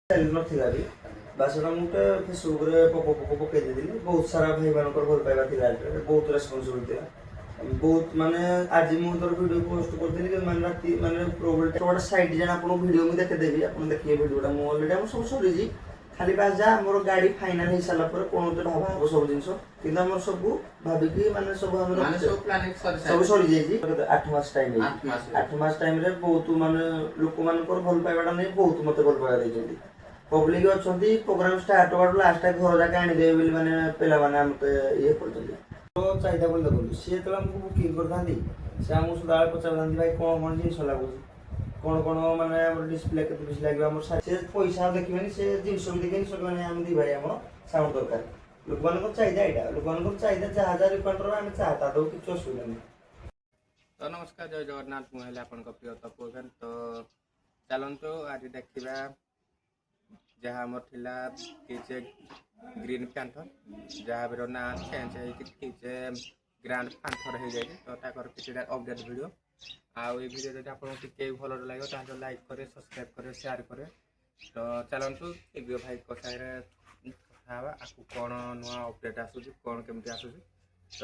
ନଥିଲା ବି ବାସ୍ ସେଟା ମୁଁ ଗୋଟେ ଫେସବୁକ୍ରେ ପକେଇ ଦେଇଥିଲି। ବହୁତ ସାରା ଭାଇମାନଙ୍କର ଭଲ ପାଇବା ଥିଲା, ବହୁତ ରେସ୍ପନ୍ସିବଲ୍ ଥିଲା। ବହୁତ ମାନେ ଆଜି ମୁଁ ତୋର ଭିଡ଼ିଓ ପୋଷ୍ଟ କରିଥିଲି କି ମାନେ ରାତି ମାନେ ପ୍ରୋବ୍ଲେମ୍ ଗୋଟେ ସାଇଟ୍ ଜାଣି ଆପଣଙ୍କୁ ଭିଡ଼ିଓ ମୁଁ ଦେଖେଇଦେବି, ଆପଣ ଦେଖିବେ ଭିଡ଼ିଓଟା। ମୁଁ ଅଲରେଡ଼ି ଆମର ସବୁ ସରିଛି, ଖାଲି ବାସ୍ ଯାହା ଆମର ଗାଡ଼ି ଫାଇନାଲ୍ ହେଇସାରିଲା ପରେ କ'ଣ ଗୋଟେ ଭାବା ହେବ ସବୁ ଜିନିଷ, କିନ୍ତୁ ଆମର ସବୁ ଭାବିକି ମାନେ ସବୁ ଆମର ସବୁ ସରିଯାଇଛି। 8 ମାସ ଟାଇମ୍ ହେଇଛି। 8 ମାସ ଟାଇମ୍ରେ ବହୁତ ମାନେ ଲୋକମାନଙ୍କର ଭଲ ପାଇବାଟା ନେଇ ବହୁତ ମୋତେ ଭଲ ପାଇବା ଦେଇଛନ୍ତି। ପବ୍ଲିକ୍ ଅଛନ୍ତି ପ୍ରୋଗ୍ରାମ୍ ଷ୍ଟାର୍ଟ ହେବାଠୁ ଲାଷ୍ଟ ଘର ଯାକେ ଆଣିଦେବେ ବୋଲି ମାନେ ପିଲାମାନେ ମୋତେ ଇଏ କରୁଛନ୍ତି। ଚାହିଦା ବୋଲି ଦେଖନ୍ତୁ, ସିଏ ଯେତେବେଳେ ଆମକୁ ବୁକିଂ କରିଥାନ୍ତି ସେ ଆମକୁ ସଦାବେଳେ ପଚାରିଥାନ୍ତି ଭାଇ କ'ଣ କ'ଣ ଜିନିଷ ଲାଗୁଛି, କ'ଣ କ'ଣ ମାନେ ଆମର ଡିସପ୍ଲେ କେତେ ପିସ୍ ଲାଗିବ, ଆମର ସେ ପଇସା ଆଉ ଦେଖିବେନି, ସେ ଜିନିଷ ବି ଦେଖିବେନି। ସେମାନେ ଆମେ ଦୁଇ ଭାଇ ଆମର ସାଉଣ୍ଡ ଦରକାର। ଲୋକମାନଙ୍କର ଚାହିଦା ଏଇଟା, ଲୋକମାନଙ୍କର ଚାହିଦା ଯାହା ଯାହା ରିକ୍ୱାର୍ଡ ଆମେ ଚାହା ତା ଦେବୁ, କିଛି ଅସୁବିଧା ନାହିଁ। ତ ନମସ୍କାର, ଜୟ ଜଗନ୍ନାଥ। ମୁଁ ହେଲେ ଆପଣଙ୍କ ପ୍ରିୟ ତପୋବନ। ତ ଚାଲନ୍ତୁ ଆଜି ଦେଖିବା ଯାହା ଆମର ଥିଲା କିଚେ ଗ୍ରୀନ୍ ପ୍ୟାନ୍ଥର, ଯାହାର ନାଁ ଚେଞ୍ଜ ହେଇକି କିଚେ ଗ୍ରାଣ୍ଡ ପ୍ୟାନ୍ଥର ହେଇଯାଇଛି। ତ ତାଙ୍କର କିଛିଟା ଅପଡେଟ୍ ଭିଡ଼ିଓ। ଆଉ এই ଭିଡ଼ିଓ ଯଦି ଆପଣଙ୍କୁ ଟିକେ ଭଲ ଲାଗିବ ତାହେଲେ ଲାଇକ୍ করে, ସବସ୍କ୍ରାଇବ୍ করে, ସେୟାର করে। ତ ଚାଲନ୍ତୁ ଏ ଭାଇଙ୍କ ସାଙ୍ଗରେ କଥା ହେବା, ଆକୁ କ'ଣ ନୂଆ ଅପଡେଟ୍ ଆସୁଛି, କ'ଣ କେମିତି ଆସୁଛି। ତ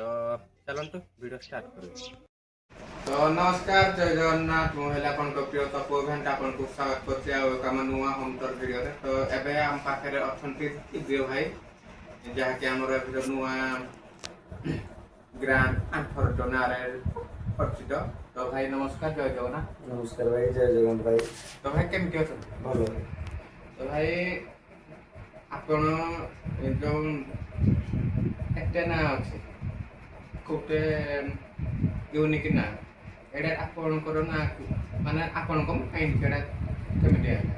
ଚାଲନ୍ତୁ ଭିଡ଼ିଓ ଷ୍ଟାର୍ଟ କରିବା। ତ ନମସ୍କାର, ଜୟ ଜଗନ୍ନାଥ। ମୁଁ ହେଲେ ଆପଣଙ୍କ ପ୍ରିୟ ତପୋବନ, ଆପଣଙ୍କୁ ସ୍ୱାଗତ କରୁଛି ଆଉ ଏକ ଆମ ନୂଆ ହୋମ୍ ଟୁର୍ ଭିଡ଼ିଓରେ। ତ ଏବେ ଆମ ପାଖରେ ଅଛନ୍ତି ଦିବ୍ୟ ଭାଇ, ଯାହାକି ଆମର ଏବେ ନୂଆ ଗ୍ରାଣ୍ଡ ପ୍ୟାନ୍ଥର ନାଁରେ ପରିଚିତ। ତ ଭାଇ ନମସ୍କାର, ଜୟ ଜଗନ୍ନାଥ। ନମସ୍କାର ଭାଇ, ଜୟ ଜଗନ୍ନାଥ ଭାଇ। ତ ଭାଇ କେମିତି ଅଛନ୍ତି? ଭଲ। ତ ଭାଇ ଆପଣ ଯେଉଁ ଏତେ ନାଁ ଅଛି, ଗୋଟେ ୟୁନିକ୍ ନାଁ, ଏଇଟା ଆପଣଙ୍କର ନାଁ ମାନେ ଆପଣଙ୍କ ମାଇଣ୍ଡ ସେଇଟା କେମିତି ହେଲା?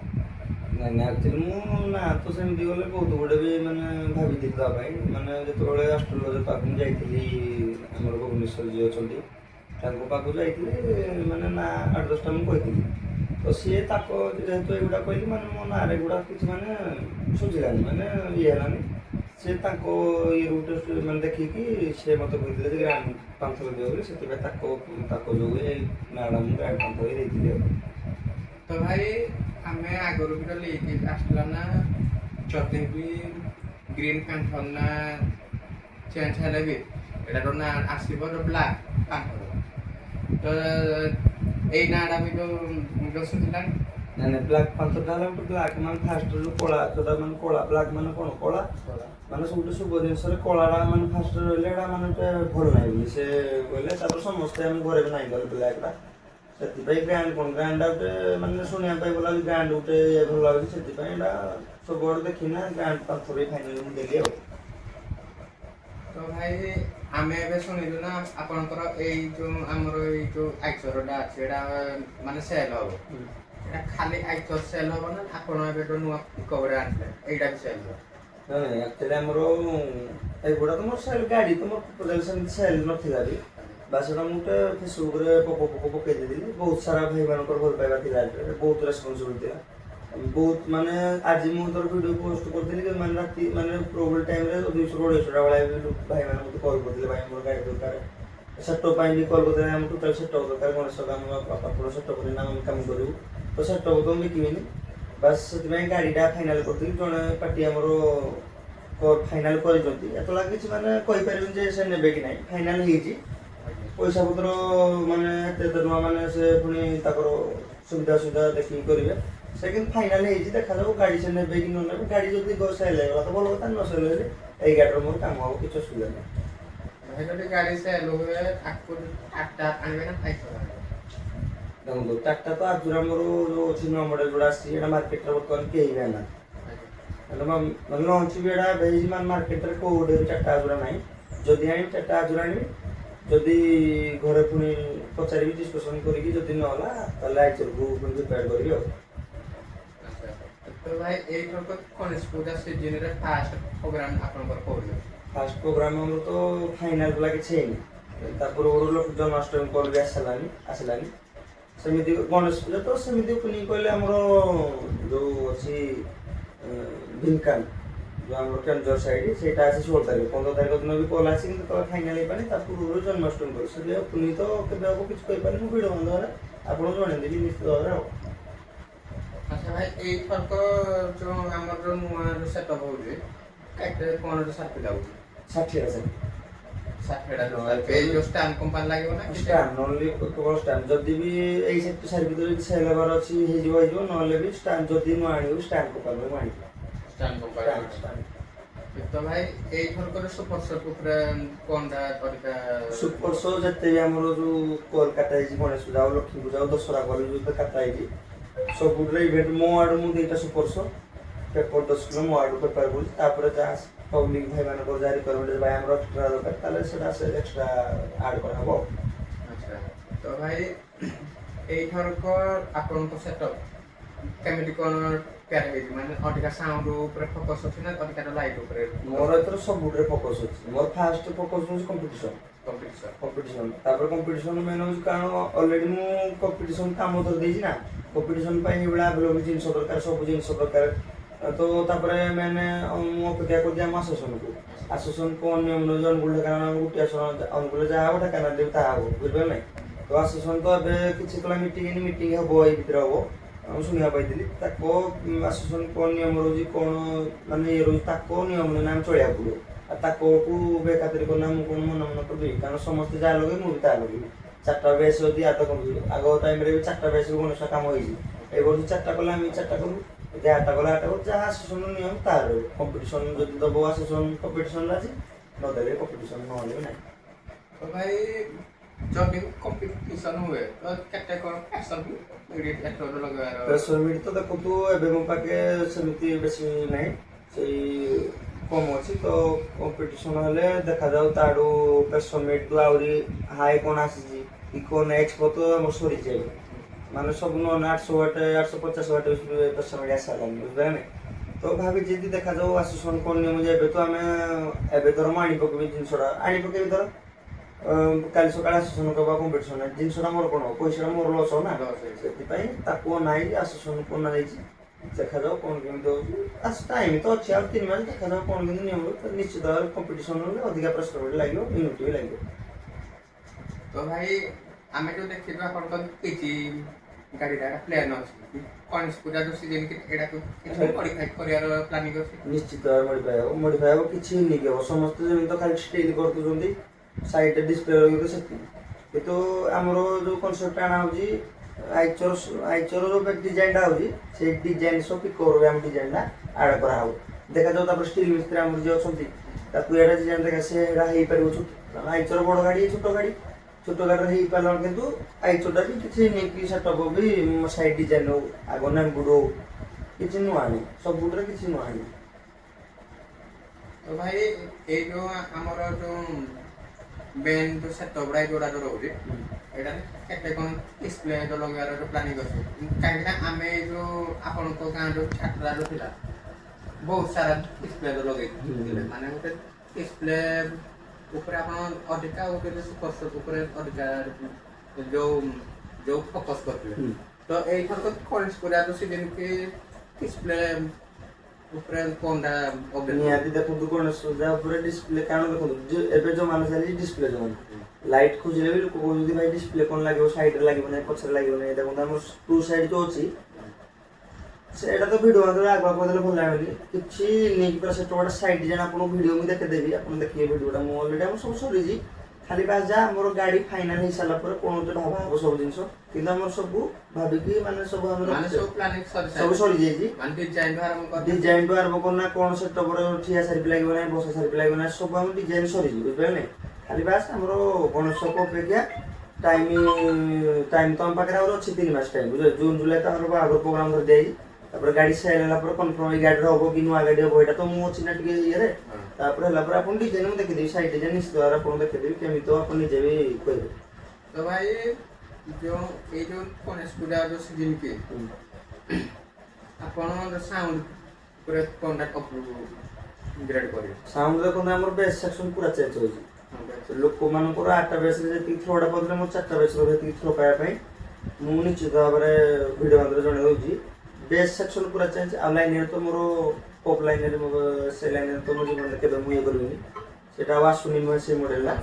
ନାଇଁ ନାଇଁ, ଆକ୍ଚୁଆଲି ମୁଁ ନାଁ ତ ସେମିତି ଗଲେ ବହୁତ ଗୁଡ଼େ ବି ମାନେ ଭାବିଥିଲି ଦେବା ପାଇଁ। ମାନେ ଯେତେବେଳେ ଆଷ୍ଟ୍ରୋଲୋଜର ପାଖକୁ ଯାଇଥିଲି, ଆମର ଭୁବନେଶ୍ୱର ଯିଏ ଅଛନ୍ତି ତାଙ୍କ ପାଖକୁ ଯାଇଥିଲି, ମାନେ ନାଁ 8-10ଟା ମୁଁ କହିଥିଲି। ତ ସିଏ ତାଙ୍କ ଯେହେତୁ ଏଗୁଡ଼ା କହିଲି ମାନେ ମୋ ନାଁରେ ଏଗୁଡ଼ା କିଛି ମାନେ ଶୁଝିଲାନି, ମାନେ ଇଏ ହେଲାନି। ସେ ତାଙ୍କ ଇଏ ଗୋଟେ ମାନେ ଦେଖିକି ସେ ମୋତେ କହିଥିଲେ ଯେ ଗ୍ରାଣ୍ଡ ପ୍ୟାନ୍ଥର ଦିଅ ବୋଲି, ସେଥିପାଇଁ ତାଙ୍କ ଯୋଗୁଁ ଏଇ ନାଁଟା ମୁଁ ଗ୍ରାଣ୍ଡ ପ୍ୟାନ୍ଥର ଦେଇଥିଲି ଆଉ। ତ ଭାଇ ଆମେ ଆଗରୁ ବି ତ ଲିକ୍ ଆସିଥିଲା ନା, ଯଦି ବି ଗ୍ରୀନ୍ ପ୍ୟାନ୍ଥର ନା ଚେଞ୍ଜ ହେଲେ ବି ଏଇଟାର ନାଁ ଆସିବ ବ୍ଲାକ୍ ପ୍ୟାନ୍ଥର। ତ ଏଇ ନାଁଟା ବି ଯେଉଁ ଶୁଝିଲାନି। ନାଇଁ ନାଇଁ, ବ୍ଲାକ୍ ପ୍ୟାନ୍ଥରଟା ହେଲା ଗୋଟେ ବ୍ଲାକ୍ ମାନେ ଫାଷ୍ଟ ଯେଉଁ କଳା, ଯେଉଁଟା ମାନେ କଳା, ବ୍ଲାକ୍ ମାନେ କ'ଣ କଳା, ମାନେ ସବୁଠୁ ଶୁଭ ଜିନିଷରେ କଳାଟା ମାନେ ଫାଷ୍ଟ ରହିଲେ ଏଇଟା ମାନେ ଗୋଟେ ଭଲ ନାହିଁ ବୋଲି ସେ କହିଲେ। ତାପରେ ସମସ୍ତେ ଆମ ଘରେ ବି ନାହିଁ କଲେ ବ୍ଲାକ୍ଟା, ସେଥିପାଇଁ ଗ୍ରାଣ୍ଡ କ'ଣ ଗ୍ରାଣ୍ଡଟା ଗୋଟେ ମାନେ ଶୁଣିବା ପାଇଁ ଭଲ ଲାଗୁଛି, ଗ୍ରାଣ୍ଡ ଗୋଟେ ଭଲ ଲାଗୁଛି, ସେଥିପାଇଁ ଏଇଟା ସବୁଆଡ଼େ ଦେଖିନା ଗ୍ରାଣ୍ଡ ପ୍ୟାନ୍ଥର ଫାଇନାଲ୍ ମୁଁ ଦେଲି ଆଉ। ତ ଭାଇ ଆମେ ଏବେ ଶୁଣିଲୁ ନା ଆପଣଙ୍କର ଏଇ ଯେଉଁ ଆମର ଏଇ ଯେଉଁ ଆଇଚରଟା ଅଛି ଏଇଟା ମାନେ ସେଲ୍ ହେବ। ଏଇଟା ଖାଲି ଆଇଚର ସେଲ୍ ହେବ ନା ଆପଣ ଏବେ ଯେଉଁ ନୂଆ ପିକଅପ୍ରେ ଆଣିଥିଲେ ଏଇଟା ବି ସେଲ୍ ହେବ? ନାଇଁ ଆକ୍ଚୁଆଲି ଆମର ଏଗୁଡ଼ା ତ ମୋର ସେଲ୍ ଗାଡ଼ି ତ ମୋର ଟୋଟାଲି ସେମିତି ସେଲ୍ ନଥିଲା ବି। ବାସ୍ ସେଟା ମୁଁ ଗୋଟେ ଫେସବୁକ୍ରେ ପକେଇ ଦେଇଥିଲି। ବହୁତ ସାରା ଭାଇମାନଙ୍କର ଭଲ ପାଇବା ଥିଲା, ବହୁତ ରେସ୍ପନ୍ସିବଲ୍ ଥିଲା। ବହୁତ ମାନେ ଆଜି ମୁଁ ତୋର ଭିଡ଼ିଓ ପୋଷ୍ଟ କରିଥିଲି କି ମାନେ ରାତି ମାନେ ପ୍ରୋବ୍ଲେମ୍ ଟାଇମ୍ରେ 200-250ଟା ଭଳିଆ ବି ଭାଇମାନେ ମୋତେ କଲ୍ କରିଥିଲେ, ଭାଇ ମୋର ଗାଡ଼ି ଦରକାର। ସେଟଅପ୍ ପାଇଁ ବି କଲ୍ କରିଥିଲେ, ଆମ ଟୋଟାଲ୍ ସେଟଅପ୍ ଦରକାର, ଗଣେଶ ଆମ ପାଖରୁ ସେଟଅପ୍ କରିକିନା ଆମେ କାମ କରିବୁ। ତ ସେଟଅପ୍ ତ ମୁଁ ବିକିବିନି, ବାସ୍ ସେଥିପାଇଁ ଗାଡ଼ିଟା ଫାଇନାଲ୍ କରିଥିଲି। ଜଣେ ପାର୍ଟି ଆମର ଫାଇନାଲ୍ କରିଛନ୍ତି, ଏତେବେଳେ କିଛି ମାନେ କହିପାରିବିନି ଯେ ସେ ନେବେ କି ନାହିଁ, ଫାଇନାଲ୍ ହେଇଛି। ପଇସା ପତ୍ର ମାନେ ଏତେ ଟଙ୍କା ମାନେ ସେ ପୁଣି ତାଙ୍କର ସୁବିଧା ଦେଖିକି କରିବେ, ସେ କିନ୍ତୁ ଫାଇନାଲ୍ ହେଇଛି। ଦେଖାଯାଉ ଗାଡ଼ି ସେ ନେବେ କି ନ ନେବେ। ଗାଡ଼ି ଯଦି ସେଲ୍ ହେଇଗଲା ତ ଭଲ କଥା, ନ ସେଲ୍ ହେଲେ ଏଇ ଗାଡ଼ିର ମୋର କାମ ହେବ, କିଛି ଅସୁବିଧା ନାହିଁ। ଭାଇ ଯଦି ଗାଡ଼ି ସେଲ୍ ହୁଏ ଆକୁ ଟାଟା ଆଣିବେ ନା ଆଇଚର ଆଣିବେ? ଦେଖନ୍ତୁ ଟାଟା ତ ଆଗରୁ ଆମର ଯେଉଁ ଅଛି ନୂଆ ମଡ଼େଲ୍ ଗୁଡ଼ା ଆସିଛି, ଏଇଟା ମାର୍କେଟରେ ବର୍ତ୍ତମାନ କେହି ବି ଆଣିନାହାନ୍ତି। ମାନେ ଲଞ୍ଚ ବି ଏଇଟା ଏବେ ହେଇଛି, ମାନେ ମାର୍କେଟରେ କେଉଁ ଗୋଟେ ବି ଟାଟା ଆଜୁରା ନାହିଁ। ଯଦି ଆଣିବି ଟାଟା ଆଜୁରା ଆଣିବି, ଯଦି ଘରେ ପୁଣି ପଚାରିବି ଡିସ୍କସନ୍ କରିକି, ଯଦି ନହେଲା ତାହେଲେ ଆଇଚରକୁ ପୁଣି ପ୍ରିପେୟାର କରିବି ଆଉ। ଆଚ୍ଛା, ତ ଭାଇ ଏଇଥରକ ଗଣେଶ ପୂଜା ସିଜିନ୍ରେ ଫାଷ୍ଟ ପ୍ରୋଗ୍ରାମ୍ ଆପଣଙ୍କର କେଉଁଠି ଅଛି? ଫାଷ୍ଟ ପ୍ରୋଗ୍ରାମ୍ ଆମର ତ ଫାଇନାଲ୍ ଗୁଲା କିଛି ହେଇନି। ତା ପୂର୍ବରୁ ଜନ୍ମାଷ୍ଟମୀ କଲ୍ ବି ଆସିଲାନି। ସେମିତି ଗଣେଶ ପୂଜା ତ ସେମିତି ଓପନିଂ କହିଲେ ଆମର ଯେଉଁ ଅଛି ଢେଙ୍କାନାଳ, ଯେଉଁ ଆମର କେନ୍ଦୁଝର ସାଇଡ଼୍, ସେଇଟା ଅଛି 16 ତାରିଖ। 15 ତାରିଖ ଦିନ ବି କଲ୍ ଆସି, କିନ୍ତୁ ତ ଫାଇନାଲ୍ ହେଇପାରୁନି। ତା ପୂର୍ବରୁ ଜନ୍ମାଷ୍ଟମୀ କଲ୍, ସେଠି ଓପନିଂ ତ କେବେ ହେବ କିଛି କହିପାରିନି। ମୁଁ ଭିଡ଼ିଓ ବନ୍ଧରେ ଆପଣଙ୍କୁ ଜଣେଇଦେବି ନିଶ୍ଚିତ ଭାବରେ ଆଉ। ଆଚ୍ଛା ଭାଇ ଏଇଥରକ ଯୋଉ ଆମର ଯୋଉ ନୂଆ ଯୋଉ ସେଟଅପ୍ ହଉଛି କେତେ କଣ ଯୋଉ ସାଥି ଲାଗୁଛି 60 ସାର୍ 60ଟା ଯୋଉ ଏଇ ଯୋଉ ଷ୍ଟାଣ୍ଡ କମ୍ପାନୀ ଲାଗିବ ନା କିଛି ଷ୍ଟାଣ୍ଡ ଓନ୍ଲି କେବଳ ଷ୍ଟାଣ୍ଡ ଯଦି ବି ଏଇ ସାରି ଭିତରେ ଯଦି ସେଲ୍ ହେବାର ଅଛି ହେଇଯିବ ନହେଲେ ବି ଷ୍ଟାଣ୍ଡ ଯଦି ନ ଆଣିବୁ ଷ୍ଟାଣ୍ଡ କମ୍ପାନୀରୁ ମୁଁ ଆଣିବି ଷ୍ଟାଣ୍ଡ କମ୍ପାନୀ ଷ୍ଟାଣ୍ଡ ତ ଭାଇ ଏଇଥରକର ସୁପର ସେଟ୍ ଉପରେ କଣଟା ତରିକା ସୁପର ଶୋ ଯେତେ ବି ଆମର ଯୋଉ କୋଲକାତା ହେଇଛି ଗଣେଶ ପୂଜା ଆଉ ଲକ୍ଷ୍ମୀ ପୂଜା ଆଉ ଦଶହରା କଲେ ଯୋଉ କାଟା ହେଇଛି ସବୁଥିରେ ଇଭେଣ୍ଟ ମୋ ଆଡୁ ମୁଁ ଦିଟା ସୁପର ଶୋ ପେପର 10 କିଲୋ ମୋ ଆଡୁ ପ୍ରିପେୟାର କରୁଛି ତାପରେ ଯାହା ପବ୍ଲିକ ଭାଇମାନଙ୍କର ଯାହା ରିକ୍ୱାରମେଣ୍ଟ ଭାଇ ଆମର ଏକ୍ସଟ୍ରା ଦରକାର ତାହେଲେ ସେଟା ସେ ଏକ୍ସଟ୍ରା ଆଡ୍ କରାହବ। ଆଚ୍ଛା ତ ଭାଇ ଏଇଥରକ ଆପଣଙ୍କ ସେଟଅପ୍ କେମିତି କଣ ତିଆରି ହେଇଛି ମାନେ ଅଧିକା ସାଉଣ୍ଡ ଉପରେ ଫୋକସ୍ ଅଛି ନା ଅଧିକା ଲାଇଟ୍ ଉପରେ ମୋର ଏଥର ସବୁଥିରେ ଫୋକସ୍ ଅଛି ମୋର ଫାଷ୍ଟ ଫୋକସ୍ ହେଉଛି କମ୍ପିଟିସନ୍ କମ୍ପିଟିସନ୍ ତାପରେ କମ୍ପିଟିସନ୍ ମେନ୍ ହେଉଛି କାରଣ ଅଲରେଡ଼ି ମୁଁ କମ୍ପିଟିସନ୍ କାମ ଧରି ଦେଇଛି ନା କମ୍ପିଟିସନ୍ ପାଇଁ ଏଇଭଳିଆ ଆଭେଲେବଲ୍ ଜିନିଷ ଦରକାର ସବୁ ଜିନିଷ ଦରକାର ତ ତାପରେ ମାନେ ମୁଁ ଅପେକ୍ଷା କରିଛି ଆମ ଆସୋସିଏସନ୍ କ'ଣ ନିୟମ ନେଉଛି ଅନୁକୂଳ କାରଣ ଗୋଟିଏ ଆସନ ଅନୁକୂଳ ଯାହା ହବ ଢେଙ୍କାନାଳ ଦେବି ତାହା ହବ ବୁଝିପାରିଲେ ନାହିଁ ତ ଆସୋସିଏସନ୍ ତ ଏବେ କିଛି କଲା ମିଟିଂ ହବ ଏଇ ଭିତରେ ହବ ମୁଁ ଶୁଣିବାକୁ ପାଇଥିଲି ତାକୁ ଆସୋସିଏସନ୍ କ'ଣ ନିୟମ ରହୁଛି କ'ଣ ମାନେ ଇଏ ରହୁଛି ତାକୁ ନିୟମ ନେଇ ଆମେ ଚଳିବାକୁ ପଡ଼ିବ ଆଉ ତାକୁ ବେଖାତିରି କଲେ ମୁଁ କ'ଣ ମନ କରିବି କାରଣ ସମସ୍ତେ ଯାହା ଲଗେଇବି ମୁଁ ବି ତାହା ଲଗେଇବି 4ଟା ବେସ୍ ଯଦି ଆଦ କମିଯିବ ଆଗ ଟାଇମ୍ରେ ବି 4ଟା ବେସ୍ରୁ ଗଣେଶ କାମ ହେଇଛି ଏ ବର୍ଷ 4ଟା କଲେ ଆମେ 4ଟା କରୁ ଯଦି 8ଟା କଲେ 8ଟା କରୁ ଯାହା ଆସୋସିଏସନ୍ ନିୟମ ତାହା ରହିବ କମ୍ପିଟିସନ୍ ଯଦି ଦେବ ଆସୋସିଏସନ୍ କମ୍ପିଟିସନ୍ ଅଛି ନଦେଲେ କମ୍ପିଟିସନ୍ ନହେଲେ ବି ନାହିଁ। ତ ଭାଇ ଯଦି କମ୍ପିଟିସନ୍ ହୁଏ ତ କେତେ କ'ଣ ଫ୍ୟାସନ୍ ଲଗାଇବାର ପ୍ରେସର ମିଟ୍ ତ ଦେଖନ୍ତୁ ଏବେ ମୋ ପାଖେ ସେମିତି ବେଶୀ ନାହିଁ ସେଇ କମ୍ ଅଛି ତ କମ୍ପିଟିସନ୍ ହେଲେ ଦେଖାଯାଉ ତାଠୁ ପ୍ରେସର ମିଟ୍ ଆହୁରି ହାଇ କ'ଣ ଆସିଛି ଇକୋନ୍ ଏକ୍ସପୋ ତ ଆମର ସରିଛି ଏବେ ମାନେ ସବୁ ନହେଲେ 800 ୱାଟ୍ 850 ୱାଟ୍ ପ୍ରେସର ମିଟ୍ ଆସିଲାଣି ବୁଝିପାରିଲେ ତ ଭାବିଛି ଯଦି ଦେଖାଯାଉ ଆସୋସିଏସନ୍ କ'ଣ ନିୟମ ଯେ ଏବେ ଧର ମୁଁ ଆଣି ପକେଇବି ଜିନିଷଟା ଆଣି ପକେଇବି ଧର କାଲି ସକାଳେ ଆସୋସିଏସନ୍ କରିବା କମ୍ପିଟିସନ୍ ଜିନିଷଟା ମୋର କ'ଣ ପଇସାଟା ମୋର ଲସ୍ ହବ ନା ସେଥିପାଇଁ ତାକୁ ନାହିଁ ଆସୋସିଏସନ୍ କ'ଣ ଯାଇଛି ଦେଖାଯାଉ କ'ଣ କେମିତି ହେଉଛି ଟାଇମ୍ ତ ଅଛି ଆଉ 3 ମାସ ଦେଖାଯାଉ କ'ଣ କେମିତି ନିୟମ ନିଶ୍ଚିତ ଭାବରେ କମ୍ପିଟିସନ୍ ହେଲେ ଅଧିକା ପ୍ରେସର ମିଟ୍ ଲାଗିବ ୟୁନିଟ୍ ବି ଲାଗିବ। ତ ଭାଇ ଆମେ ଯୋଉ ଦେଖିଛୁ ଆପଣଙ୍କ କିଛି ଗାଡ଼ିଟା ପ୍ଲେନ୍ ଅଛି ଗଣେଶ ପୂଜା ଯୋଉ ସିଜନ୍ ଏଇଟାକୁ ମଡ଼ିଫାଇ କରିବାର ପ୍ଲାନିଂ ଅଛି ନିଶ୍ଚିତ ଭାବରେ ମଡ଼ିଫାଇ ହେବ କିଛି ୟୁନିକ୍ ହେବ ସମସ୍ତେ ଯେମିତି ତ ଖାଲି ଷ୍ଟିଲ୍ କରିଦେଉଛନ୍ତି ସାଇଡ଼୍ରେ ଡିସପ୍ଲେ ରହିବ ସେତିକି କିନ୍ତୁ ଆମର ଯେଉଁ କନସେପ୍ଟ ଆଣା ହେଉଛି ଆଇଚର ଯେଉଁ ଡିଜାଇନଟା ହେଉଛି ସେଇ ଡିଜାଇନ ସହ ପିକୋର ଆମ ଡିଜାଇନଟା ଆଡ଼ କରାହେବ ଦେଖାଯାଉ ତାପରେ ଷ୍ଟିଲ୍ ମିସ୍ତ୍ରୀ ଆମର ଯିଏ ଅଛନ୍ତି ତାକୁ ଏଇଟା ଡିଜାଇନ ଦେଖା ସେଟା ହେଇପାରିବ ଛୋଟ କାରଣ ଆଇଚର ବଡ଼ ଗାଡ଼ି ଛୋଟ ଗାଡ଼ିରେ ହେଇପାରିଲା କିନ୍ତୁ ଆଇଚରଟା ବି କିଛି ନେଇକି ସେଟଅପ୍ ବି ସାଇଡ଼୍ ଡିଜାଇନ ହଉ ଆଗ ନେମ୍ବୁଡ଼ ହଉ କିଛି ନୂଆ ଆଣି ସବୁଥିରେ କିଛି ନୂଆ ଆଣି ତ ଭାଇ ଏଇ ଯୋଉ ଆମର ଯୋଉ ବେନ୍ ଯୋଉ ସେଟଅପ୍ ଯୋଉଟା ଯୋଉ ରହୁଛି ଏଇଟା କେତେ କ'ଣ ଡିସପ୍ଲେ ଯୋଉ ଲଗେଇବାର ଯୋଉ ପ୍ଲାନିଂ ଅଛି କାହିଁକିନା ଆମେ ଏଇ ଯୋଉ ଆପଣଙ୍କ ଗାଁ ଯୋଉ ଛାତ୍ରା ଯୋଉ ଥିଲା ବହୁତ ସାରା ଡିସପ୍ଲେ ଯୋଉ ଲଗେଇଥିଲେ ମାନେ ଗୋଟେ ଡିସପ୍ଲେ ଉପରେ ଆପଣ ଅଧିକା ଗୋଟେ ସୁପର ଉପରେ ଅଧିକା ଯୋଉ ଫୋକସ୍ କରିଥିଲେ ତ ଏଇଥରକ ଗଣେଶ ପୂଜା ଯୋଉ ସିଜନ୍ କି ଡିସପ୍ଲେ ଉପରେ କୋନଟା ନିହାତି ଦେଖନ୍ତୁ ଗଣେଶ ପୂଜା ଉପରେ ଡିସପ୍ଲେ କାରଣ ଦେଖନ୍ତୁ ଏବେ ଯୋଉମାନେ ଚାଲିଛି ଡିସପ୍ଲେ ଯୋଉମାନେ ଲାଇଟ୍ ଖୋଜିଲେ ବି ଲୋକ କହୁଛନ୍ତି ଭାଇ ଡିସପ୍ଲେ କ'ଣ ଲାଗିବ ସାଇଡ଼୍ରେ ଲାଗିବ ନାହିଁ ପଛରେ ଲାଗିବ ନାହିଁ ଦେଖନ୍ତୁ ଆମର 2 ସାଇଡ଼୍ ଯୋଉ ଅଛି ସେଇଟା ତ ଭିଡ଼ିଓ ମାଧ୍ୟମରେ ଆଗୁଆ କହିଦେଲେ ଭଲ ଲାଗେନି କିଛି ନେଇକି ପୁରା ସେଟା ଗୋଟେ ସାଇଡ଼୍ ଡିଜାଇନ୍ ଆପଣଙ୍କୁ ଭିଡ଼ିଓ ମୁଁ ଦେଖେଇଦେବି ଆପଣ ଦେଖିବେ ଭିଡ଼ିଓଟା ମୁଁ ଅଲରେଡ଼ି ଆମର ସବୁ ସରିଛି ଖାଲି ବାସ୍ ଯାହା ଆମର ଗାଡ଼ି ଫାଇନାଲ୍ ହେଇସାରିଲା ପରେ କ'ଣ ଗୋଟେ ଭାବା ହେବ ସବୁ ଜିନିଷ କିନ୍ତୁ ଆମର ସବୁ ଭାବିକି ମାନେ ସବୁ ଆମର ସବୁ ସରିଯାଇଛି ଡିଜାଇନଠୁ ଆରମ୍ଭ କରୁନା କ'ଣ ସେଟଅପ୍ରେ ଠିଆ ସାରିପି ଲାଗିବ ନାହିଁ ବସା ସାରିପି ଲାଗିବ ନାହିଁ ସବୁ ଆମର ଡିଜାଇନ୍ ସରିଛି ବୁଝିପାରିଲେ ନାହିଁ ଖାଲି ବାସ୍ ଆମର ଗଣେଶକୁ ଅପେକ୍ଷା ଟାଇମ୍ ତ ଆମ ପାଖରେ ଆହୁରି ଅଛି 3 ମାସ ଟାଇମ୍ ବୁଝିଲେ ଜୁନ୍ ଜୁଲାଇ ତ ଆମର ବାହାଘର ପ୍ରୋଗ୍ରାମ୍ ଧରି ଦେଇଛି ତାପରେ ଗାଡ଼ି ସେଲ୍ ହେଲା ପରେ କନଫର୍ମ ଏଇ ଗାଡ଼ିରେ ହେବ କି ନୂଆ ଗାଡ଼ି ହେବ ଏଇଟା ତ ମୁଁ ଅଛି ନା ଟିକେ ଇଏରେ ତାପରେ ହେଲା ପରେ ଆପଣ ଡିଜାଇନ୍ ମୁଁ ଦେଖିଦେବି ସାଇଡ଼୍ ଡିଜାଇନ୍ ନିଶ୍ଚିତ ଭାବରେ ଆପଣ ଦେଖିଦେବି କେମିତି ଆପଣ ନିଜେ ବି କହିବେ ତ ଭାଇ ଯୋଉ ଏଇ ଯୋଉ ଗଣେଶ ପୂଜା ଯୋଉ ସିଜନ୍ କି ଆପଣ ସାଉଣ୍ଡ ଉପରେ କଣ୍ଟାକ୍ଟ ଅପଗ୍ରେଡ୍ କରିବେ ସାଉଣ୍ଡ ଦେଖନ୍ତୁ ଆମର ବେସ୍ ସେକ୍ସନ୍ ପୁରା ଚେଞ୍ଜ ହେଉଛି ଲୋକମାନଙ୍କର 8ଟା ବେସ୍ରେ ଯେତିକି ଥ୍ରୋଟା ପଡ଼ିଲେ ମୋର 4ଟା ବେସ୍ ରହିବ ସେତିକି ଥ୍ରୋ ପାଇବା ପାଇଁ ମୁଁ ନିଶ୍ଚିତ ଭାବରେ ଭିଡ଼ିଓ ମାଧ୍ୟମରେ ଜଣେଇ ଦେଉଛି ବେସ୍ ସେକ୍ସନ୍ ପୁରା ଚେଞ୍ଜ ଆଉ ଲାଇନରେ ତ ମୋର ପପ୍ ଲାଇନରେ ସେ ଲାଇନରେ ତ ମୋ ଜୀବନରେ କେବେ ମୁଁ ଇଏ କରିବିନି ସେଟା ଆଉ ଆସୁନି ନୁହେଁ ସେ ମଡ଼େଲଟା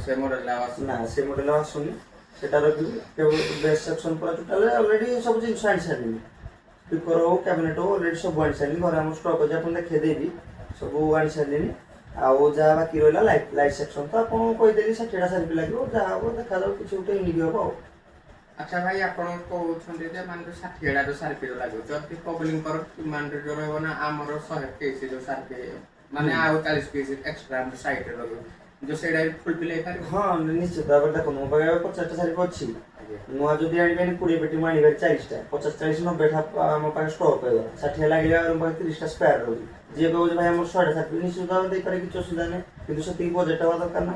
ନା ସେ ମଡ଼େଲ ଆସୁନି ସେଟା ରଖିବି କେବଳ ବେସ୍ ସେକ୍ସନ୍ ପୁରା ଟୋଟାଲ୍ ଅଲରେଡ଼ି ସବୁ ଜିନିଷ ଆଣି ସାରିଲିଣି ସ୍ପିକର ହଉ କ୍ୟାବିନେଟ୍ ହଉ ଅଲରେଡ଼ି ସବୁ ଆଣି ସାରିଲି। ଘରେ ଆମର ଷ୍ଟକ୍ ଅଛି, ଆପଣ ଦେଖେଇଦେବି ସବୁ ଆଣି ସାରିଲିଣି। ଆଉ ଯାହା ବାକି ରହିଲା ଲାଇଟ୍ ସେକ୍ସନ୍ ତ ଆପଣଙ୍କୁ କହିଦେଲି 60ଟା ସାରିପି ଲାଗିବ, ଯାହା ହବ ଦେଖାଯାଉ କିଛି ଗୋଟେ ୟୁନିକ୍ ହବ ଆଉ। ଆଚ୍ଛା ଭାଇ, ଆପଣ କହୁଛନ୍ତି ଯେ ମାନେ ଯୋଉ 60ଟା ଯୋଉ ସାର୍ଫିର ଲାଗିବ, ଯଦି ପବ୍ଲିକଙ୍କର ଡିମାଣ୍ଡ ଯୋଉ ରହିବ ନା ଆମର 100 ପିସ୍ ଯୋଉ ସାର୍ଫି ମାନେ ଆଉ 40 ପିସ୍ ଏକ୍ସଟ୍ରା ଆମ ସାଇଡରେ ରହିବ, ଯୋଉ ସେଇଟା ଫୁଲଫିଲ୍ ହେଇପାରିବ? ହଁ ନିଶ୍ଚିତ ଭାବରେ ଦେଖନ୍ତୁ, ମୋ ପାଖରେ 50ଟା ସାରିପି ଅଛି। ନୂଆ ଯଦି ଆଣିପାରିନି 20 ପେଟି ମୁଁ ଆଣିପାରି 40ଟା, 50 40 90ଟା ଆମ ପାଖରେ ଷ୍ଟକ୍ ରହିବ। 60 ଲାଗିଲେ ଆମ ପାଖରେ 30ଟା ସ୍ପେୟାର ରହୁଛି। ଯିଏ କହୁଛି ଭାଇ ଆମର 100ଟା ସାରିପି ନିଶ୍ଚିତ ଭାବରେ ଦେଇପାରେ, କିଛି ଅସୁବିଧା ନାହିଁ। କିନ୍ତୁ ସେତିକି ବଜେଟ୍ ହେବା ଦରକାର ନା।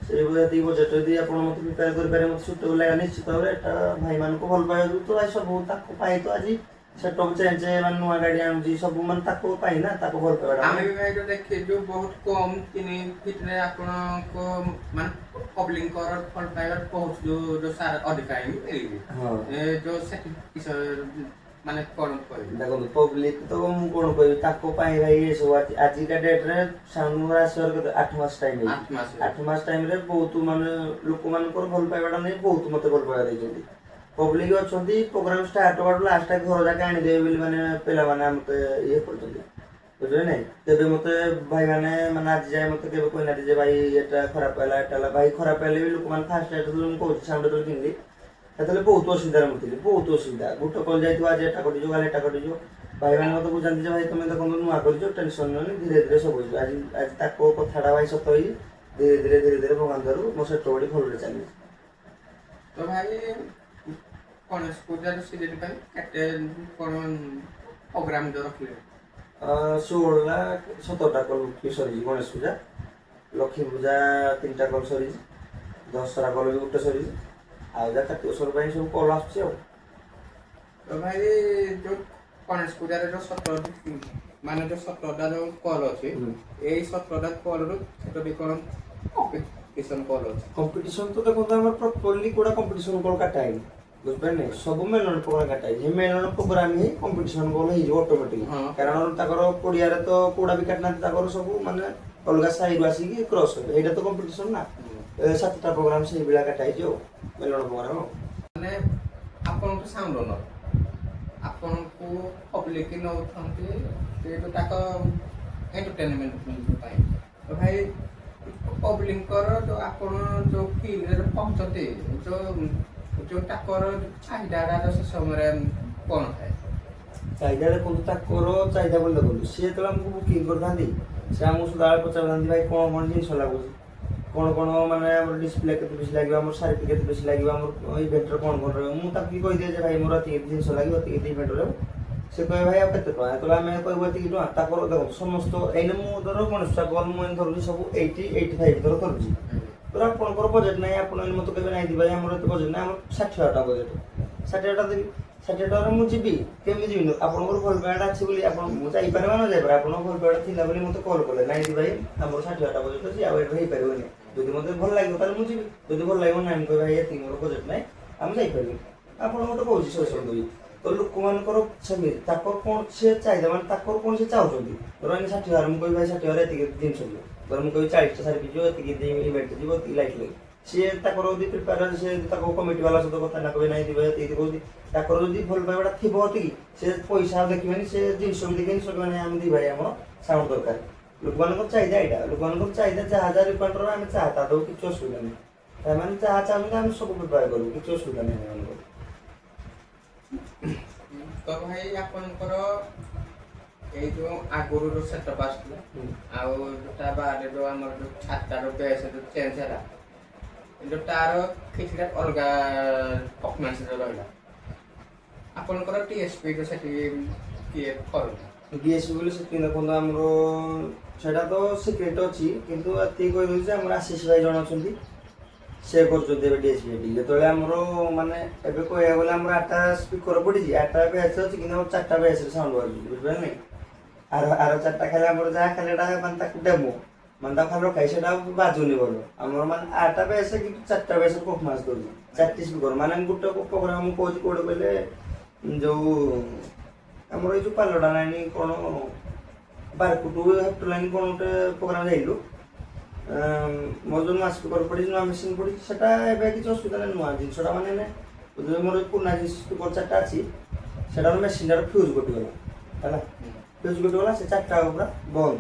ସେଇ ସେତିକି ବଜେଟ୍ ଯଦି ଆପଣ ମୋତେ ପ୍ରିପେୟାର କରିପାରିବେ, ମୋତେ ସୁଟେବଲ୍ ଲାଗେ, ନିଶ୍ଚିତ ଭାବରେ ଏଟା ଭାଇମାନଙ୍କୁ ଭଲ ପାଇବା ଯୋଗୁଁ ତ ଭାଇ ସବୁ ତାକୁ ପାଇ ତ ଆଜି ସେଟଅପ୍ ଚେଞ୍ଜ ମାନେ ନୂଆ ଗାଡ଼ି ଆଣୁଛି ସବୁ ମାନେ ତାକୁ ପାଇ ନା, ତାକୁ ଭଲ ପାଇବା। ଆମେ ବି ଭାଇ ଯୋଉ ଦେଖିଛୁ ବହୁତ କମ୍ 3 ଫିଟ୍ରେ ଆପଣଙ୍କ ମାନେ ପବ୍ଲିକଙ୍କର ଭଲ ପାଇବା ବହୁତ ଯୋଉ ସାର୍ ଅଧିକା ହିଁ ମିଳିବି। ଯୋଉ ସେଠି ମାନେ କଣ କହିବି ଦେଖନ୍ତୁ ପବ୍ଲିକ ତ ମୁଁ କଣ କହିବି, ତାଙ୍କ ପାଇଁ ଭାଇ ଏସବୁ ଆଜିକା ଡେଟ୍ରେ ସାଉଣ୍ଡ ଆସିବାର କେତେ 8 ମାସ ଟାଇମ୍ ହେଇଛି। 8 ମାସ ଟାଇମ୍ରେ ବହୁତ ମାନେ ଲୋକମାନଙ୍କର ଭଲ ପାଇବାଟା ନେଇ ବହୁତ ମୋତେ ଭଲ ପାଇବା ଦେଇଛନ୍ତି। ପବ୍ଲିକ ଅଛନ୍ତି ପ୍ରୋଗ୍ରାମ ଷ୍ଟାର୍ଟ ହେବାଠୁ ଲାଷ୍ଟ ଘର ଯାକେ ଆଣିଦେବେ ବୋଲି ମାନେ ପିଲାମାନେ ମୋତେ ଇଏ କରୁଛନ୍ତି, ବୁଝିଲେ ନାଇଁ। ତେବେ ମୋତେ ଭାଇମାନେ ମାନେ ଆଜି ଯାଏ ମୋତେ କେବେ କହିନାହାନ୍ତି ଯେ ଭାଇ ଏଟା ଖରାପ ହେଲା ଏଟା ହେଲା। ଭାଇ ଖରାପ ହେଲେ ବି ଲୋକମାନେ ଫାଷ୍ଟ ଯେତେବେଳେ ମୁଁ କହୁଛି ସାଉଣ୍ଡ ଯେତେବେଳେ କିଣିଲି ସେତେବେଳେ ବହୁତ ଅସୁବିଧାରେ ମୁଁ ଥିଲି, ବହୁତ ଅସୁବିଧା। ଗୋଟେ କଲ୍ ଯାଇଥିବ ଆଜି ଏଟା କଟିଯିବ କାଲି ଏଟା କଟିଯିବ। ଭାଇମାନେ ମୋତେ ବୁଝାନ୍ତି ଯେ ଭାଇ ତମେ ଦେଖନ୍ତୁ ନୂଆ କରିଛ ଟେନସନ୍ ନିଅନି, ଧୀରେ ଧୀରେ ସବୁ ହେଇଯିବ। ଆଜି ଆଜି ତାଙ୍କ କଥାଟା ଭାଇ ସତ ହେଇଛି। ଧୀରେ ଧୀରେ ଭଗବାନ ଦୟାରୁ ମୋ ସେଟ ବଡ଼ି ଭଲରେ ଚାଲିଛି। ତ ଭାଇ ଗଣେଶ ପୂଜାର ସିଜିନ୍ ପାଇଁ କେତେ କଣ ପ୍ରୋଗ୍ରାମ ଯୋଉ ରଖିଲେ? 16ଟା 17ଟା କଲ୍ ସରିଛି ଗଣେଶ ପୂଜା, ଲକ୍ଷ୍ମୀ ପୂଜା 3ଟା କଲ୍ ସରିଛି, ଦଶହରା କଲ୍ ବି ଗୋଟେ ସରିଛି। ଆଉ ଯାହା କାର୍ତ୍ତିକେଶ୍ୱର ପାଇଁ ସବୁ କଲ୍ ଆସୁଛି ଆଉ। ତ ଭାଇ ଯୋଉ ଗଣେଶ ପୂଜାରେ ଯୋଉ 17 ମାନେ ଯୋଉ 17ଟା ଯୋଉ କଲ୍ ଅଛି, ଏଇ 17ଟା କଲ୍ରୁ କେତୋଟି କଣ କମ୍ପିଟିସନ କଲ୍ ଅଛି? କମ୍ପିଟିସନ ତ ଦେଖନ୍ତୁ ଆମର ପ୍ରପରଲି କୋଉଟା କମ୍ପିଟିସନ କଲ୍ କାଟା ହେଇନି, ବୁଝିପାରିଲେ। ସବୁ ମେଲଣ ପ୍ରୋଗ୍ରାମ କାଟା ହେଇଛି। ମେଲଣ ପ୍ରୋଗ୍ରାମ ହିଁ କମ୍ପିଟିସନ କଲ୍ ହେଇଯିବ ଅଟୋମେଟିକ୍। କାରଣ ତାଙ୍କର ପଡ଼ିଆରେ ତ କୋଉଟା ବି କାଟିନାହାନ୍ତି, ତାଙ୍କର ସବୁ ମାନେ ଅଲଗା ସାଇରୁ ଆସିକି କ୍ରସ୍ ହେବେ, ଏଇଟା ତ କମ୍ପିଟିସନ ନା। 7ଟା ପ୍ରୋଗ୍ରାମ ସେଇଭଳିଆ କାଟା ହେଇଛି ଆଉ, ମେଲଣ ପ୍ରୋଗ୍ରାମ ଆଉ। ମାନେ ଆପଣଙ୍କୁ ସାଉଣ୍ଡ ଓନର ଆପଣଙ୍କୁ ପବ୍ଲିକ ନେଉଛନ୍ତି ଯେହେତୁ ତାଙ୍କ ଏଣ୍ଟରଟେନମେଣ୍ଟ ପାଇଁ। ତ ଭାଇ ପବ୍ଲିକଙ୍କର ଯୋଉ ଆପଣ ଯୋଉ ଫିଲ୍ଡରେ ପହଞ୍ଚନ୍ତି, ଯୋଉ ତାଙ୍କର ଚାହିଦାଟା ସେ ସମୟରେ କ'ଣ ଥାଏ? ଚାହିଦା ଦେଖନ୍ତୁ, ତାଙ୍କର ଚାହିଦା ବୋଲି ଦେଖନ୍ତୁ, ସିଏ ଯେତେବେଳେ ଆମକୁ ବୁକିଂ କରିଥାନ୍ତି ସେ ଆମକୁ ସଦାବେଳେ ପଚାରିଥାନ୍ତି ଭାଇ କ'ଣ କ'ଣ ଜିନିଷ ଲାଗୁଛି, କ'ଣ କ'ଣ ମାନେ ଆମର ଡିସପ୍ଲେ କେତେ ବେଶୀ ଲାଗିବ, ଆମର ସାର୍ଫି କେତେ ବେଶୀ ଲାଗିବ, ଆମର ଇଭେଣ୍ଟରେ କ'ଣ କ'ଣ ରହିବ। ମୁଁ ତାକୁ କହିଦିଏ ଯେ ଭାଇ ମୋର ଏତିକି ଜିନିଷ ଲାଗିବ, ଏତିକି ଇଭେଣ୍ଟ ରହିବ। ସେ କହିବେ ଭାଇ ଆଉ କେତେ ଟଙ୍କା, ଯେତେବେଳେ ଆମେ କହିବୁ ଏତିକି ଟଙ୍କା, ତାଙ୍କର ଦେଖନ୍ତୁ ସମସ୍ତ ଏଇନେ ମୁଁ ଧର ଗଣେଶ ପୂଜା କଲ୍ ମୁଁ ଏଇନେ ଧରୁଛି ସବୁ 80-85 ଧର କରୁଛି। ଧର ଆପଣଙ୍କର ବଜେଟ୍ ନାହିଁ, ଆପଣ ଏଇନେ ମୋତେ କହିବେ ନାହିଁ ଭାଇ ଆମର ଏତେ ବଜେଟ୍ ନାହିଁ, ଆମର 60,000 ଟଙ୍କା ବଜେଟ୍, 60,000 ଟଙ୍କା ଦେବି। 60,000 ଟଙ୍କାରେ ମୁଁ ଯିବି, କେମିତି ଯିବିନି? ଆପଣଙ୍କର ଭଲ ପାଇବାଟା ଅଛି ବୋଲି ଆପଣ ମୁଁ ଯାଇପାରେ ବା ନ ଯାଇପାରେ, ଆପଣଙ୍କ ଭଲ ପାଇବାଟା ଥିଲା ବୋଲି ମୋତେ କଲ୍ କଲେ, ନାଇଁ ଭାଇ ଆମର 60,000 ଟଙ୍କା ବଜେଟ୍ ଅଛି, ଆଉ ଏଇଟା ହେଇପାରିବନି। ଯଦି ମୋତେ ଭଲ ଲାଗିବ ତାହେଲେ ମୁଁ ଯିବି, ଯଦି ଭଲ ଲାଗିବ ନାହିଁ ମୁଁ କହିବି ଭାଇ ଏତିକି ମୋର ବଜେଟ୍ ନାହିଁ, ଆମେ ଯାଇପାରିବୁ। ଆପଣ ଗୋଟେ କହୁଛି ସଜେସନ୍ ଦେବି। ତ ଲୋକମାନଙ୍କର ସେମିତି ତାଙ୍କର କ'ଣ ସେ ଚାହିଦା ମାନେ ତାଙ୍କର କ'ଣ ସେ ଚାହୁଁଛନ୍ତି। ଧର ଏଇନେ 60,000 ମୁଁ କହିବି ଭାଇ 60,000 ଏତିକି ଜିନିଷ ଯିବ। ଧର ମୁଁ କହିବି 40ଟା ସାର୍ଫି ଯିବ, ଏତିକି ଇଭେଣ୍ଟ ଯିବ, ଏତିକି ଲାଇଟ୍ ଲାଗିବ। ସିଏ ତାଙ୍କର ଯଦି ପ୍ରିପେୟାର ସେ ତାଙ୍କ କମିଟି ବାଲା ସହିତ କଥା ନା କହିବେ ନାହିଁ ଦିବେ ଏତିକି କହୁଛି। ତାଙ୍କର ଯଦି ଭଲ ପାଇବାଟା ଥିବ ଏତିକି, ସେ ପଇସା ଆଉ ଦେଖିବେନି, ସେ ଜିନିଷ ବି ଦେଖିବେନି, ସେ କହିବେନି ଆମେ ଦି ଭାଇ ଆମର ସାଉଣ୍ଡ ଦରକାର। ଲୋକମାନଙ୍କର ଚାହିଦା ଏଇଟା, ଲୋକମାନଙ୍କର ଚାହିଦା ଯାହା ଯାହା ରିକ୍ୱାର୍ଡ ରହିବ ଆମେ ଚାହା ତା ଦେବୁ, କିଛି ଅସୁବିଧା ନାହିଁ। ସେମାନେ ଯାହା ଚାହୁଁଛନ୍ତି ଆମେ ସବୁ ପ୍ରିପେୟାର କରିବୁ, କିଛି ଅସୁବିଧା ନାହିଁ ସେମାନଙ୍କର। ତ ଭାଇ ଆପଣଙ୍କର ଏଇ ଯୋଉ ଆଗରୁ ଯୋଉ ସେଟଅପ୍ ଆସୁଥିଲା ଆଉ ତା ବାଦେ ଯୋଉ ଆମର ଯୋଉ ଛାତର ବେସ୍ ଯୋଉ ଚେଞ୍ଜ ହେଲା, କିନ୍ତୁ ତାର କିଛିଟା ଅଲଗା ପରଫର୍ମାନ୍ସ ରହିଲା। ଆପଣଙ୍କର ଟିଏସ୍ପି ଯୋଉ ସେଠି କିଏ କରୁଛି? ଡିଏସ୍ପି ବୋଲି ସେଠି ଦେଖନ୍ତୁ ଆମର ସେଇଟା ତ ସିକ୍ରେଟ୍ ଅଛି, କିନ୍ତୁ ଏତିକି କହିଦେଉଛି ଯେ ଆମର ଆଶିଷ ଭାଇ ଜଣେ ଅଛନ୍ତି, ସେ କରୁଛନ୍ତି ଏବେ ଡିଏସ୍ପି ଏଠି। ଯେତେବେଳେ ଆମର ମାନେ ଏବେ କହିବାକୁ ଗଲେ ଆମର 8ଟା ସ୍ପିକର ପଡ଼ିଛି, 8ଟା ବେସ୍ ଅଛି, କିନ୍ତୁ ଆମର 4ଟା ବେସ୍ରେ ସାଉଣ୍ଡ ବାଜୁଛି, ବୁଝିପାରିଲେ ନାହିଁ। ଆର 4ଟା ଖାଲି ଆମର ଯାହା ଖାଲି ଏଟା ମାନେ ତାକୁ ଡେମୋ ମାନେ ତାକୁ ଖାଲି ରଖାଇ ସେଇଟା ବାଜୁନି ଭଲ। ଆମର ମାନେ 8ଟା ବେସ୍ କିନ୍ତୁ 4ଟା ବେସ୍ରେ ପରଫର୍ମାନ୍ସ କରୁଛି, 4ଟି ସ୍ପିକର। ମାନେ ଗୋଟେ ପ୍ରୋଗ୍ରାମ ମୁଁ କହୁଛି କୋଉଠି କହିଲେ ଯୋଉ ଆମର ଏଇ ଯୋଉ ପାଲଟା ଲାଇନ୍ କ'ଣ ବାରକୁଟୁ ହେପ୍ଟୁ ଲାଇନ୍ କ'ଣ ଗୋଟେ ପ୍ରୋଗ୍ରାମ ଯାଇଥିଲୁ, ମୋର ଯେଉଁ ନୂଆ ସ୍ପିକର ପଡ଼ିଛି, ନୂଆ ମେସିନ୍ ପଡ଼ିଛି, ସେଟା ଏବେ କିଛି ଅସୁବିଧା ନାହିଁ। ନୂଆ ଜିନିଷଟା ମାନେ ମୋର ପୁରୁଣା ଜିନିଷ ସ୍ପିକର 4ଟା ଅଛି, ସେଟାର ମେସିନ୍ଟାର ଫ୍ୟୁଜ୍ କଟିଗଲା ହେଲା। ଫ୍ୟୁଜ୍ କଟିଗଲା ସେ ଚାରିଟା ପୁରା ବନ୍ଦ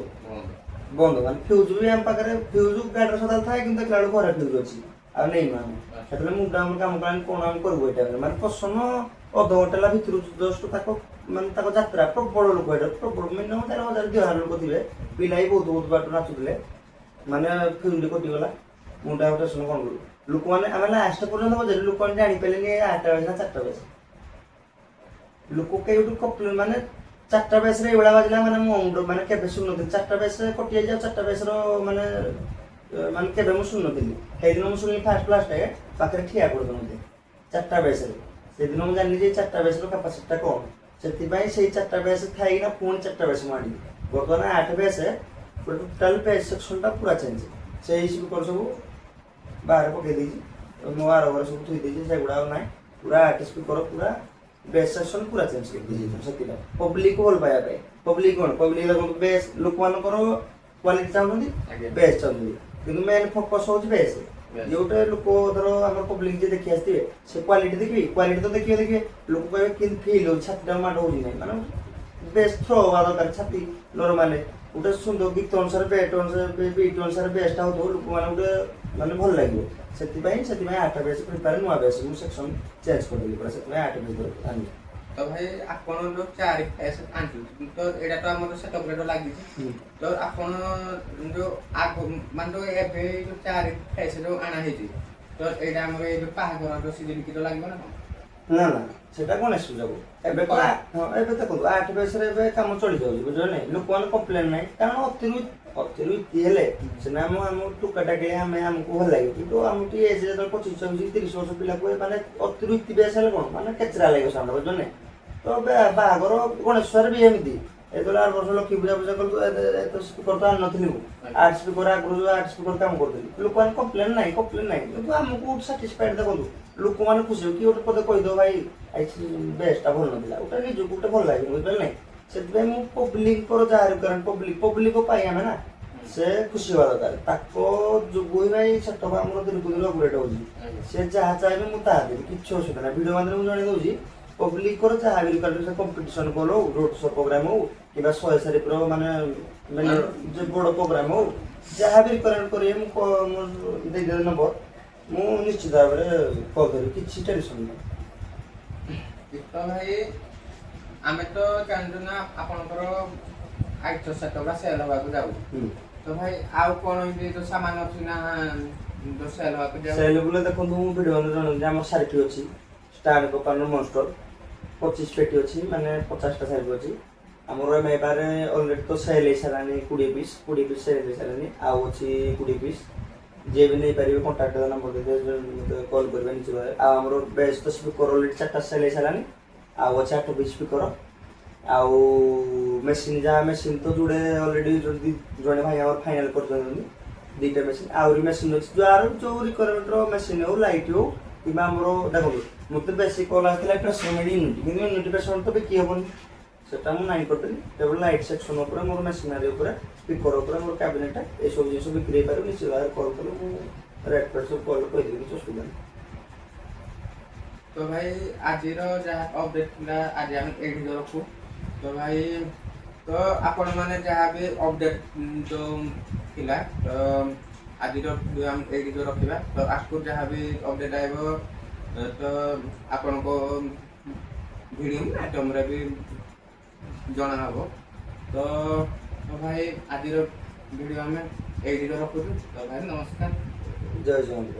ବନ୍ଦ ମାନେ ଫ୍ୟୁଜ୍ ବି ଆମ ପାଖରେ ଫ୍ୟୁଜ୍ ଗାଡ଼ିରେ ସଦାବେଳେ ଥାଏ କିନ୍ତୁ ଦେଖିଲା ବେଳକୁ ଘରେ ଫ୍ୟୁଜ୍ ଅଛି ଆଉ ନେଇନୁ ଆମେ। ସେତେବେଳେ ମୁଁ ଆମର କାମ କଲାନି କ'ଣ ଆମେ କରିବୁ ଏଇଟା ମାନେ ପସନ୍ଦ ଅଧଘଣ୍ଟା ହେଲା ଭିତରୁ ଜଷ୍ଟ ତାକୁ ମାନେ ତାଙ୍କ ଯାତ୍ରା ପ୍ରବଳ ଲୋକ ଏଇଟା ପ୍ରବଳ ମିନିମମ୍ 4,000-2,000 ଲୋକ ଥିବେ। ପିଲା ବି ବହୁତ ବହୁତ ବାଟ ନାଚୁଥିଲେ ମାନେ ଫ୍ୟୁଜ୍ଟି କଟିଗଲା। ମୁଁ ଟା ଗୋଟେ କ'ଣ କରୁ ଲୋକମାନେ ଆମେ ଲାଷ୍ଟ ପର୍ଯ୍ୟନ୍ତ ବଜାଇଲୁ ଲୋକମାନେ ଜାଣିପାରିଲେନି 8ଟା ବାଜେ ନା 4ଟା ବାଜେ। ଲୋକ କେଉଁଠୁ କମ୍ପ୍ଲେନ୍ ମାନେ 4ଟା ବେସ୍ରେ ଏଇଭଳିଆ ବାଜିଲା ମାନେ ମୋ ମୁଣ୍ଡ ମାନେ କେବେ ଶୁଣୁନଥିଲି 4ଟା ବେସ୍ରେ କଟିଯାଇଛି ଆଉ 4ଟା ବେସ୍ର ମାନେ ମାନେ କେବେ ମୁଁ ଶୁଣୁନଥିଲି। ସେଇଦିନ ମୁଁ ଶୁଣିଲି ଫାଷ୍ଟ ପାଖରେ ଠିଆ କରିଦେବ ମୋତେ 4ଟା ବେସ୍ରେ। ସେଦିନ ମୁଁ ଜାଣିଲି ଯେ 4ଟା ବେସ୍ର କାପାସିଟିଟା କମ୍ ସେଥିପାଇଁ ସେଇ 4ଟା ବେସ୍ ଥାଇକିନା ପୁଣି 4ଟା ବେସ୍ ମୁଁ ଆଣିଲି। ବର୍ତ୍ତମାନ 8 ବେସ୍ ପୁରା ଟୋଟାଲ୍ ବେସ୍ ସେକ୍ସନ୍ଟା ପୁରା ଚେଞ୍ଜ। ସେଇ ସ୍ପିକର ସବୁ ବାହାରେ ପକେଇ ଦେଇଛି ମୋ ଆର ଘରେ ସବୁ ଥୋଇ ଦେଇଛି ସେଗୁଡ଼ା ଆଉ ନାହିଁ। ପୁରା 8 ସ୍ପିକର ପୁରା ବେସ୍ ସେକ୍ସନ୍ ପୁରା ଚେଞ୍ଜ କରିଦେଇଛି ସେଥିପାଇଁ ପବ୍ଲିକ୍ ଭଲ ପାଇବା ପାଇଁ। ପବ୍ଲିକ୍ କ'ଣ ପବ୍ଲିକ୍ ଦେଖନ୍ତୁ ବେସ୍ ଲୋକମାନଙ୍କର କ୍ୱାଲିଟି ଚାହୁଁଛନ୍ତି ବେସ୍ ଚାହୁଁଛନ୍ତି କିନ୍ତୁ ମେନ୍ ଫୋକସ୍ ହେଉଛି ବେସ୍। ଯୋଉଟା ଲୋକ ଧର ଆମର ପବ୍ଲିକ୍ ଯିଏ ଦେଖି ଆସିଥିବେ ସେ କ୍ୱାଲିଟି ଦେଖିବେ କ୍ୱାଲିଟି ତ ଦେଖିବେ ଲୋକ କହିବେ କେମିତି ଫିଲ୍ ହେଉଛି ଛାତିଟା ମାଡ଼ ହେଉଛି ନାହିଁ ମାନେ ବେସ୍ ଥ୍ରୋ ହେବା ଦରକାର ଛାତି ନର୍ମାଲି ଗୋଟେ ସୁନ୍ଦର ଗୀତ ଅନୁସାରେ ବିଟ୍ ଅନୁସାରେ ବେସ୍ଟା ହେଉଥିବ ଲୋକମାନେ ଗୋଟେ ମାନେ ଭଲ ଲାଗିବ। ସେଥିପାଇଁ 8ଟା ବେସ୍ ପ୍ରିପେୟାର ନୂଆ ବେସ୍ ମୁଁ ସେକ୍ସନ୍ ଚେଞ୍ଜ କରିଦେଲି ପୁରା ସେଥିପାଇଁ 8 ବେସ୍ ଆଣିଲି। ତ ଭାଇ ଆପଣ ଯୋଉ 4 ଫେସ୍ ଆଣିଛନ୍ତି ତ ଏଇଟା ତ ଆମର ସେଟଅପ୍ରେ ତ ଲାଗିଛି ତ ଆପଣ ଯୋଉ ଆଗ ମାନେ ଯୋଉ ଏବେ ଯୋଉ 4 ଫେସ୍ ଯୋଉ ଅଣା ହେଇଛି ତ ଏଇଟା ଆମର ଏଇ ଯୋଉ ବାହାଘର ସିଜିନ୍ କି ତ ଲାଗିବ ନା କ'ଣ? ନା ସେଟା ଗଣେଶ ପୂଜାକୁ ଏବେ ହଁ ଏବେ ଦେଖନ୍ତୁ 8 ବେସ୍ରେ ଏବେ କାମ ଚଳିଯାଉଛି ବୁଝିଲେ ନାହିଁ ଲୋକମାନେ କମ୍ପ୍ଲେନ୍ ନାହିଁ କାରଣ ଅତିରୁ ଇତି ହେଲେ ସିନା ଆମ ଟୁକା ଟାକିଲେ ଆମକୁ ଭଲ ଲାଗିବ କିନ୍ତୁ ଆମକୁ ଟିକେ ଏଜ୍ ଯେତେବେଳେ 25-30 ବର୍ଷ ପିଲାକୁ ମାନେ ଅତିରୁ ଇତି ବେସ୍ ହେଲେ କ'ଣ ମାନେ କେଚରା ଲାଗିବ ସାଉଣ୍ଡ ବୁଝିଲେ ନାହିଁ। ତ ବାହାଘର ଗଣେଶ ପୂଜାରେ ବି ଏମିତି ଯେତେବେଳେ 8 ବର୍ଷ ଲକ୍ଷ୍ମୀ ପୂଜା କଲୁ ଏତେ ସ୍ପିକର ତ ଆଣିନଥିଲି ମୁଁ 8 ସ୍ପିକର ଆଗରୁ ଯୋଉ 8 ସ୍ପିକର କାମ କରୁଥିଲି ଲୋକମାନେ କମ୍ପ୍ଲେନ୍ ନାହିଁ କିନ୍ତୁ ଆମକୁ ସାଟିସ୍ଫାଏଡ୍ ଦେଖନ୍ତୁ ଲୋକମାନେ ଖୁସି କି ଗୋଟେ ପଦେ କହିଦେବ ଭାଇ ବେସ୍ଟା ଭଲ ନଥିଲା ଗୋଟେ ନିଜକୁ ଗୋଟେ ଭଲ ଲାଗିବ ବୁଝିପାରିଲେ ନାହିଁ। ସେଥିପାଇଁ ମୁଁ ପବ୍ଲିକ୍ଙ୍କର ଯାହା ରିକ୍ୱାରମେଣ୍ଟ ପବ୍ଲିକ୍ ପାଇଁ ଆମେ ନା ସେ ଖୁସି ହେବା ଦରକାର ତାଙ୍କ ଯୋଗୁଁ ହିଁ ଭାଇ ସେଟଅପ୍ ଆମର ଦିନକୁ ଦିନ ଅପଗ୍ରେଡ୍ ହେଉଛି। ସେ ଯାହା ଚାହିଁବେ ମୁଁ ତାହା ଦେବି କିଛି ଅସୁବିଧା ନାହିଁ। ଭିଡ଼ିଓ ମାଧ୍ୟମରେ ମୁଁ ଜଣେଇ ଦେଉଛି ପବ୍ଲିକ୍ଙ୍କର ଯାହା ବି ରିକ୍ୱାରମେଣ୍ଟ କମ୍ପିଟିସନ୍ କଲ୍ ହଉ ରୋଡ୍ ଶୋ ପ୍ରୋଗ୍ରାମ୍ ହଉ କିମ୍ବା 100 ସାରିର ମାନେ ଯେ ବଡ଼ ପ୍ରୋଗ୍ରାମ୍ ହଉ ଯାହା ବି ରିକ୍ୱାରମେଣ୍ଟ କରିବେ ମୁଁ ଦେଇଦେବି ନମ୍ବର ମୁଁ ନିଶ୍ଚିତ ଭାବରେ କଲ୍ କରିବି କିଛି ଟେନସନ୍ ନାହିଁ। ତ ଭାଇ ଆମେ ତ ଜାଣିଛୁ ନା ଆପଣଙ୍କର ଆଇଟମ ସେଟଅପ୍ଟା ସେଲ୍ ହେବାକୁ ଯାଉଛି ତ ଭାଇ ଆଉ କ'ଣ ଏମିତି ଯୋଉ ସାମାନ ଅଛି ନା ଯୋଉ ସେଲ୍ ହେବାକୁ ଯାଉଛି? ସେଲ୍ ବୋଲେ ଦେଖନ୍ତୁ ମୁଁ ଭିଡ଼ିଓ ଜଣଉଛି ଆମର ସାରିଟି ଅଛି ଷ୍ଟାଣ୍ଡ କମ୍ପାନୀର ମନଷ୍ଟର 25 ପେଟି ଅଛି ମାନେ 50ଟା ସାରିଟି ଅଛି। ଆମର ଏବାରେ ଅଲରେଡ଼ି ତ ସେଲ୍ ହେଇସାରିଲାଣି 20 ପିସ୍ ସେଲ୍ ହେଇସାରିଲାଣି ଆଉ ଅଛି 20 ପିସ୍ ଯିଏ ବି ନେଇପାରିବେ କଣ୍ଟାକ୍ଟ ନମ୍ବର ଦେଇଦେବେ ମୋତେ କଲ୍ କରିବେ ନିଶ୍ଚିତ ଭାବେ। ଆଉ ଆମର ବେସ୍ ତ ସ୍ପିକର ଅଲରେଡ଼ି 4ଟା ସେଲ୍ ହେଇସାରିଲାଣି ଆଉ ଅଛି 8 ପିସ୍ ସ୍ପିକର ଆଉ ମେସିନ୍ ଯାହା ମେସିନ୍ ତ ଯୋଡ଼େ ଅଲରେଡ଼ି ଜଣେ ଭାଇ ଆମର ଫାଇନାଲ୍ କରିଛନ୍ତି 2ଟା ମେସିନ୍ ଆହୁରି ମେସିନ୍ ଅଛି ଯାହାର ଯେଉଁ ରିକ୍ୱାରମେଣ୍ଟର ମେସିନ୍ ହଉ ଲାଇଟ୍ ହଉ କିମ୍ବା ଆମର ଦେଖନ୍ତୁ ମୋତେ ବେଶୀ କଲ୍ ଆସିଥିଲା ପ୍ରେସମେଣ୍ଟ ୟୁନିଟ୍ କିନ୍ତୁ ୟୁନିଟ୍ ପ୍ରେସମେଣ୍ଟ ତ ବିକି ହେବନି ସେଟା ମୁଁ ନାହିଁ କରିଦେଲି କେବଳ ଲାଇଟ୍ ସେକ୍ସନ୍ ଉପରେ ମୋର ମେସିନାରୀ ଉପରେ ସ୍ପିକର ଉପରେ ମୋର କ୍ୟାବିନେଟ୍ ଏସବୁ ଜିନିଷ ବିକ୍ରି ହେଇପାରିବ ନିଶ୍ଚିତ ଭାବରେ କଲ୍ କଲେ ମୁଁ ରେଟ୍ ଫେଟ୍ ସବୁ କଲ୍ କହିଦେବି କିଛି ଅସୁବିଧା ନାହିଁ। ତ ଭାଇ ଆଜିର ଯାହା ଅପଡେଟ୍ ଥିଲା ଆଜି ଆମେ ଏଇଠି ରଖୁ ତ ଭାଇ ତ ଆପଣମାନେ ଯାହା ବି ଅପଡେଟ୍ ଯେଉଁ ଥିଲା ତ ଆଜିର ଭିଡ଼ିଓ ଆମେ ଏଇଠି ରଖିବା ତ ଆଗକୁ ଯାହା ବି ଅପଡେଟ୍ ଆସିବ ତ ଆପଣଙ୍କ ଭିଡ଼ିଓ ମାଧ୍ୟମରେ ବି ଜଣା ହେବ। ତ ଭାଇ ଆଜିର ଭିଡ଼ିଓ ଆମେ ଏଇଠି ରଖୁଛୁ ତ ଭାଇ ନମସ୍କାର ଜୟ ଜଗନ୍ନାଥ।